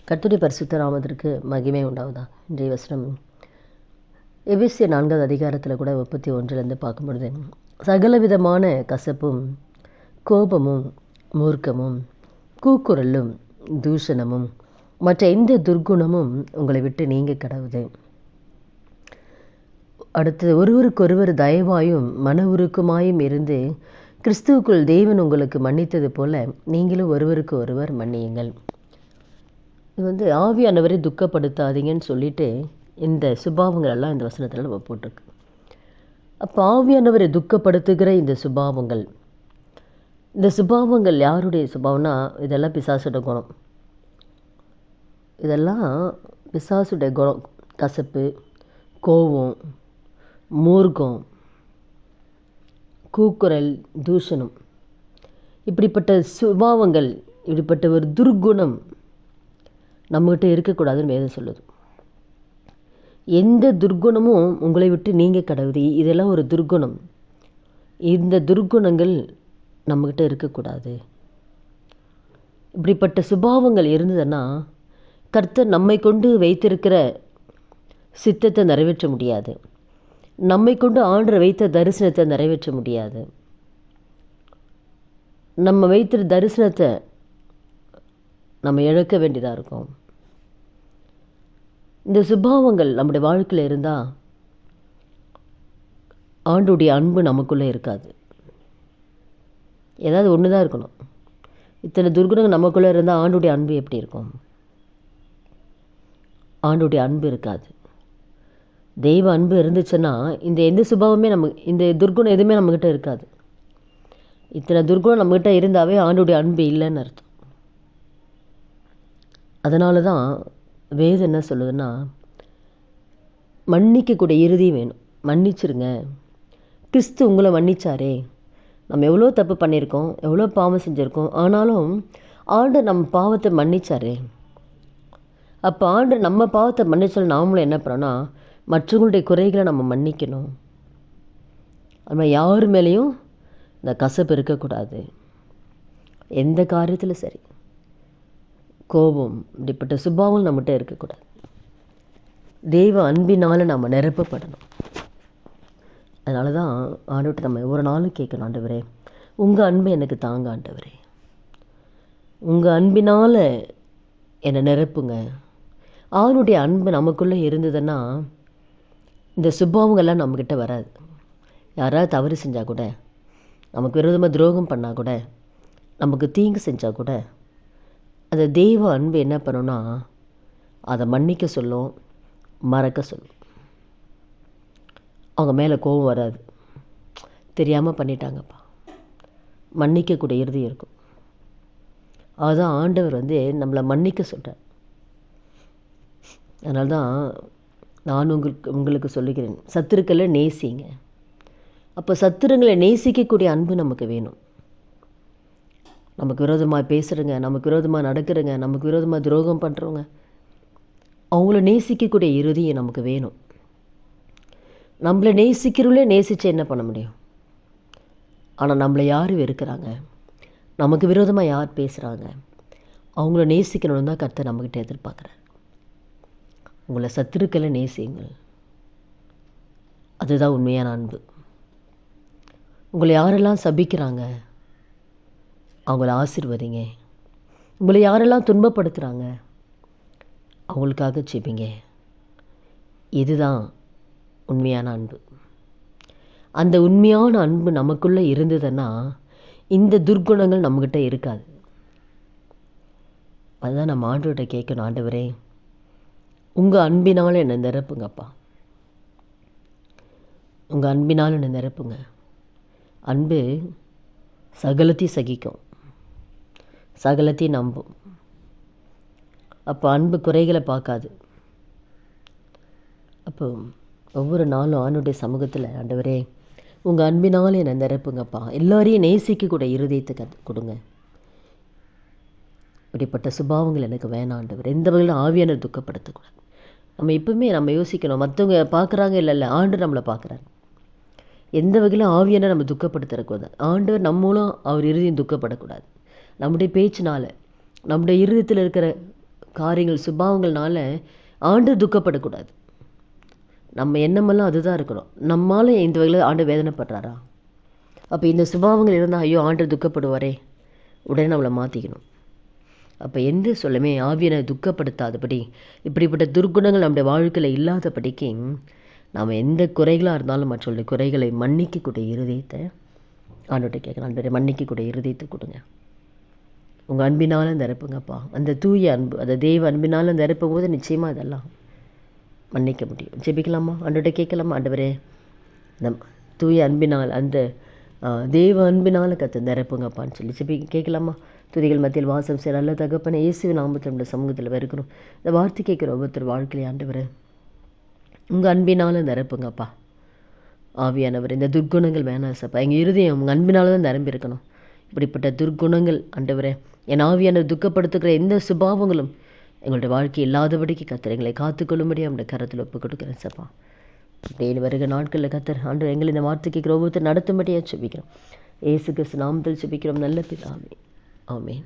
கர்த்தருடைய பரிசுத்த நாமத்திற்கு மகிமை உண்டாவதா. இன்றைய வசனம் எபேசியர் 4வது அதிகாரத்தில் கூட 31 பார்க்கும் பொழுது, சகலவிதமான கசப்பும் கோபமும் மூர்க்கமும் கூக்குரலும் தூஷணமும் மற்ற எந்த துர்க்குணமும் உங்களை விட்டு நீங்க கடவுது. அடுத்து, ஒருவருக்கொருவர் தயவாயும் மன உருக்கமாயும் இருந்து கிறிஸ்துவுக்குள் தேவன் உங்களுக்கு மன்னித்தது போல நீங்களும் ஒருவருக்கு ஒருவர் மன்னியுங்கள். இது ஆவியானவரை துக்கப்படுத்தாதீங்கன்னு சொல்லிட்டு இந்த சுபாவங்கள் எல்லாம் இந்த வசனத்தில் நம்ம போட்டிருக்கு. அப்போ ஆவியானவரை துக்கப்படுத்துகிற இந்த சுபாவங்கள் யாருடைய சுபாவம்னா, இதெல்லாம் பிசாசுடைய குணம். இதெல்லாம் பிசாசுடைய குணம். கசப்பு, கோபம், மூர்க்கம், கூக்குரல், தூஷணம், இப்படிப்பட்ட சுபாவங்கள், இப்படிப்பட்ட ஒரு துர்குணம் நம்மகிட்ட இருக்கக்கூடாதுன்னு வேதம் சொல்லுது. எந்த துர்குணமும் உங்களை விட்டு நீங்க கடவுது. இதெல்லாம் ஒரு துர்குணம். இந்த துர்குணங்கள் நம்மகிட்ட இருக்கக்கூடாது. இப்படிப்பட்ட சுபாவங்கள் இருந்ததுன்னா கர்த்தர் நம்மை கொண்டு வைத்திருக்கிற சித்தத்தை நிறைவேற்ற முடியாது. நம்மை கொண்டு ஆண்டவர் வைத்த தரிசனத்தை நிறைவேற்ற முடியாது. நம்ம வைத்திருந்த தரிசனத்தை நம்ம இழக்க வேண்டியதாக இருக்கும். இந்த சுபாவங்கள் நம்முடைய வாழ்க்கையில் இருந்தால் ஆண்டுடைய அன்பு நமக்குள்ளே இருக்காது. ஏதாவது ஒன்று தான் இருக்கணும். இத்தனை துர்குணங்கள் நமக்குள்ளே இருந்தால் ஆண்டுடைய அன்பு எப்படி இருக்கும்? ஆண்டுடைய அன்பு இருக்காது. தெய்வ அன்பு இருந்துச்சுன்னா இந்த எந்த சுபாவமே இந்த துர்குணம் எதுவுமே நம்மக்கிட்ட இருக்காது. இத்தனை துர்குணம் நம்மகிட்ட இருந்தாவே ஆண்டுடைய அன்பு இல்லைன்னு அர்த்தம். அதனால தான் வேதம் என்ன சொல்லுதுன்னா, மன்னிக்கக்கூடிய இறுதி வேணும். மன்னிச்சிருங்க. கிறிஸ்து உங்களை மன்னிச்சாரே. நம்ம எவ்வளோ தப்பு பண்ணியிருக்கோம், எவ்வளோ பாவம் செஞ்சுருக்கோம், ஆனாலும் ஆண்டவர் நம்ம பாவத்தை மன்னிச்சாரே. அப்போ ஆண்டவர் நம்ம பாவத்தை மன்னிச்சாலும் நாமளும் என்ன பண்ணோன்னா, மற்றவங்களுடைய குறைகளை நம்ம மன்னிக்கணும். நம்ம யார் மேலேயும் இந்த கசப்பு இருக்கக்கூடாது. எந்த காரியத்தில் சரி, கோபம், இப்படிப்பட்ட சுபாவம் நம்மகிட்ட இருக்கக்கூடாது. தெய்வ அன்பினால் நம்ம நிரப்பப்படணும். அதனால தான் ஆண்டவர்கிட்ட நம்ம ஒவ்வொரு நாளும் கேட்கணும், ஆண்டவரே உங்கள் அன்பை எனக்கு தாங்க, ஆண்டவரே உங்கள் அன்பினால் என்னை நிரப்புங்க. அவனுடைய அன்பு நமக்குள்ளே இருந்ததுன்னா இந்த சுபாவங்கள்லாம் நம்மக்கிட்ட வராது. யாராவது தவறு செஞ்சால் கூட, நமக்கு விரோதமாக துரோகம் பண்ணால் கூட, நமக்கு தீங்கு செஞ்சால் கூட, அந்த தெய்வ அன்பு என்ன பண்ணுன்னா அதை மன்னிக்க சொல்லும், மறக்க சொல்லும். அவங்க மேலே கோபம் வராது. தெரியாமல் பண்ணிட்டாங்கப்பா, மன்னிக்கக்கூடிய இறுதி இருக்கும். அதுதான் ஆண்டவர் நம்மளை மன்னிக்க சொல்கிறார். அதனால தான் நான் உங்களுக்கு சொல்லுகிறேன், சத்துருக்களை நேசிங்க. அப்போ சத்துருங்களை நேசிக்கக்கூடிய அன்பு நமக்கு வேணும். நமக்கு விரோதமாக பேசுகிறங்க, நமக்கு விரோதமாக நடக்கிறங்க, நமக்கு விரோதமாக துரோகம் பண்ணுறவங்க, அவங்கள நேசிக்கக்கூடிய இறுதியை நமக்கு வேணும். நம்மளை நேசிக்கிறவங்களே நேசித்து என்ன பண்ண முடியும்? ஆனால் நம்மளை யார் வெறுக்கிறாங்க, நமக்கு விரோதமாக யார் பேசுகிறாங்க, அவங்கள நேசிக்கணும்னு தான் கர்த்தர் நம்மக்கிட்ட எதிர்பார்க்குறார். உங்களை சத்துருக்களை நேசியுங்கள். அதுதான் உண்மையான அன்பு. உங்களை யாரெல்லாம் சபிக்கிறாங்க அவங்கள ஆசீர்வதிங்க. உங்களை யாரெல்லாம் துன்பப்படுத்துகிறாங்க அவங்களுக்காக ஜெபிங்க. இதுதான் உண்மையான அன்பு. அந்த உண்மையான அன்பு நமக்குள்ளே இருந்ததுன்னா இந்த துர்குணங்கள் நம்மக்கிட்ட இருக்காது. அதுதான் நம்ம ஆண்டவர்கிட்ட கேட்கணும், ஆண்டவரே உங்கள் அன்பினால் என்னை நிரப்புங்கப்பா, உங்கள் அன்பினால் என்னை நிரப்புங்க. அன்பு சகலத்தையும் சகிக்கும், சகலத்தையும் நம்பும். அப்போ அன்பு குறைகளை பார்க்காது. அப்போ ஒவ்வொரு நாளும் ஆண்டுடைய சமூகத்தில், ஆண்டவரே உங்கள் அன்பினால் என்னை நிரப்புங்கப்பா, எல்லாரையும் நேசிக்கக்கூடிய இருதயத்தை கொடுங்க. இப்படிப்பட்ட சுபாவங்கள் எனக்கு வேணாம் ஆண்டவர். எந்த வகையில் ஆவியான துக்கப்படுத்தக்கூடாது. நம்ம எப்பவுமே நம்ம யோசிக்கணும், மற்றவங்க பார்க்குறாங்க இல்லை, ஆண்டு நம்மளை பார்க்குறாரு. எந்த வகையில் ஆவியான நம்ம துக்கப்படுத்தக்கூடாது. ஆண்டவர் நம்ம மூலம் அவர் இறுதியும் துக்கப்படக்கூடாது. நம்முடைய பேச்சினால், நம்முடைய இருதயத்தில் இருக்கிற காரியங்கள் சுபாவங்கள்னால ஆண்டு துக்கப்படக்கூடாது. நம்ம எண்ணமெல்லாம் அதுதான் இருக்கணும். நம்மால் இந்த வகையில் ஆண்டு வேதனைப்படுறாரா? அப்போ இந்த சுபாவங்கள் இருந்தால் ஐயோ ஆண்டு துக்கப்படுவாரே, உடனே நம்மளை மாற்றிக்கணும். அப்போ எந்த சொல்லுமே ஆவியனை துக்கப்படுத்தாதபடி, இப்படிப்பட்ட துர்க்குணங்கள் நம்முடைய வாழ்க்கையில் இல்லாதபடிக்கு நாம் எந்த குறைகளாக இருந்தாலும் மற்றவர்களுடைய குறைகளை மன்னிக்கக்கூடிய இருதயத்தை ஆண்டவர்கிட்ட கேட்கலாம். ஆண்டவரே மன்னிக்கக்கூடிய இருதயத்தை கொடுங்க. உங்கள் அன்பினால் நிரப்புங்கப்பா. அந்த தூய அன்பு, அந்த தெய்வ அன்பினால் நிரப்பும் போது நிச்சயமாக இதெல்லாம் மன்னிக்க முடியும். ஜெபிக்கலாமா? ஆண்டவர்கிட்ட கேட்கலாமா? ஆண்டவரே நம் தூய அன்பினால், அந்த தெய்வ அன்பினால் நிரப்புங்கப்பான்னு சொல்லி கேட்கலாமா? துதிகள் மத்தியில் வாசம் செய்கிற நல்ல தகப்பனை இயேசுவின் நாமத்தில் நம்முடைய சமூகத்தில் இருக்கிறோம். இந்த வார்த்தை கேட்குற ஒவ்வொருத்தர் வாழ்க்கையிலே ஆண்டவரே உங்கள் அன்பினால் நிரப்புங்கப்பா. ஆவியானவர் இந்த துர்க்குணங்கள் வேணாம் சப்பா. எங்கள் இருதயம் உங்கள் அன்பினால தான் நிரம்பி இருக்கணும். இப்படிப்பட்ட துர்க்குணங்கள் ஆண்டவரே, என் ஆவியானவர் துக்கப்படுத்துகிற எந்த சுபாவங்களும் எங்களுடைய வாழ்க்கை இல்லாதபடிக்கு கத்தர் எங்களை காத்துக்கொள்ளும்படி அவனுடைய கரத்தில் ஒப்புக் கொடுக்குறேன் சப்பா. இப்படியே வருகிற நாட்களில் கத்தர் ஆண்டு எங்களை இந்த வார்த்தை கேட்குற ஒவ்வொருத்தர் நடத்தும்படியாக செபிக்கிறோம். இயேசு கிறிஸ்து நாமத்தில் செபிக்கிறோம் நல்ல பிதாவே. ஆமென்.